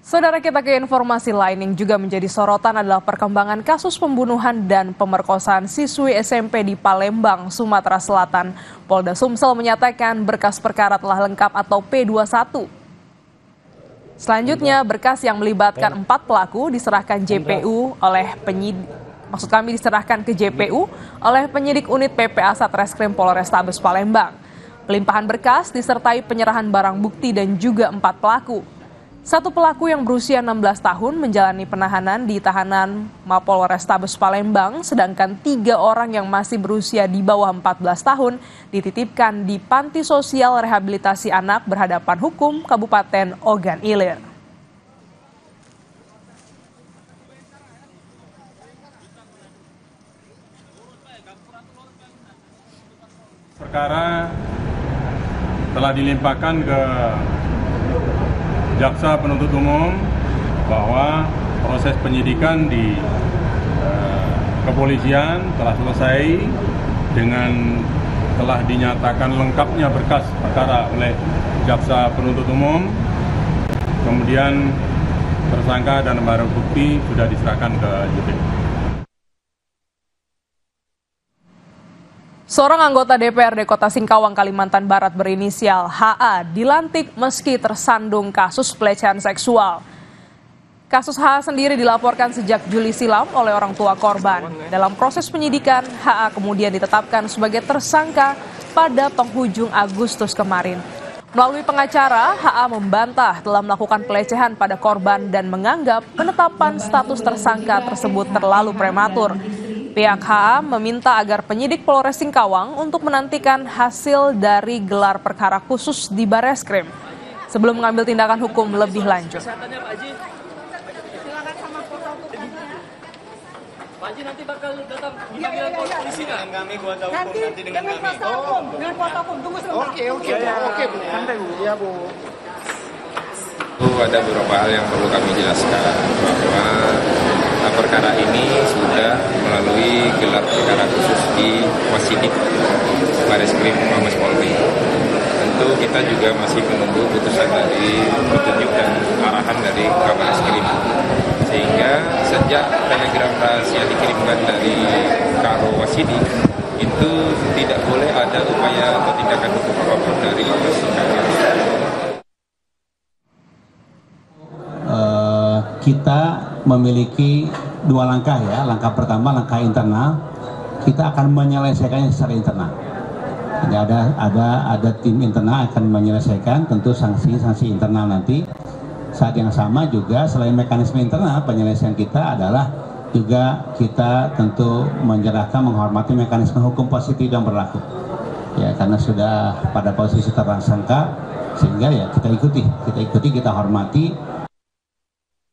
Saudara, kita ke informasi lain yang juga menjadi sorotan adalah perkembangan kasus pembunuhan dan pemerkosaan siswi SMP di Palembang, Sumatera Selatan. Polda Sumsel menyatakan berkas perkara telah lengkap atau P21. Selanjutnya, berkas yang melibatkan 4 pelaku diserahkan diserahkan ke JPU oleh penyidik unit PPA Satreskrim Polrestabes Palembang. Pelimpahan berkas disertai penyerahan barang bukti dan juga 4 pelaku. 1 pelaku yang berusia 16 tahun menjalani penahanan di tahanan Mapolrestabes Palembang, sedangkan 3 orang yang masih berusia di bawah 14 tahun dititipkan di Panti Sosial Rehabilitasi Anak Berhadapan Hukum Kabupaten Ogan Ilir. Perkara telah dilimpahkan ke Jaksa Penuntut Umum bahwa proses penyidikan di kepolisian telah selesai dengan telah dinyatakan lengkapnya berkas perkara oleh Jaksa Penuntut Umum. Kemudian tersangka dan barang bukti sudah diserahkan ke JPU. Seorang anggota DPRD Kota Singkawang, Kalimantan Barat berinisial HA dilantik meski tersandung kasus pelecehan seksual. Kasus HA sendiri dilaporkan sejak Juli silam oleh orang tua korban. Dalam proses penyidikan, HA kemudian ditetapkan sebagai tersangka pada penghujung Agustus kemarin. Melalui pengacara, HA membantah telah melakukan pelecehan pada korban dan menganggap penetapan status tersangka tersebut terlalu prematur. Pihak HA meminta agar penyidik Polres Singkawang untuk menantikan hasil dari gelar perkara khusus di Bareskrim sebelum mengambil tindakan hukum lebih lanjut. Pak Haji nanti bakal datang dipanggil polisi nggak? Dengan kami kuasa hukum nanti dengan kami. Dengan kuasa hukum tunggu sebentar. Oke Bu. Santai Bu. Iya Bu. Ada beberapa hal yang perlu kami jelaskan bahwa perkara ini sudah melalui gelar perkara khusus di Wasidik Bareskrim Mabes Polri. Tentu kita juga masih menunggu putusan dari petunjuk dan arahan dari Kabareskrim. Sehingga sejak telegram rahasia dikirimkan dari Karo Wasidik, itu tidak boleh ada upaya atau tindakan hukum apapun dari Polres Singkawang. Kita memiliki 2 langkah ya. Langkah pertama, langkah internal. Kita akan menyelesaikannya secara internal. Jadi ada tim internal akan menyelesaikan tentu sanksi internal nanti. Saat yang sama juga selain mekanisme internal, penyelesaian kita adalah juga kita tentu menghormati mekanisme hukum positif yang berlaku. Ya, karena sudah pada posisi tersangka, sehingga ya kita ikuti, kita hormati.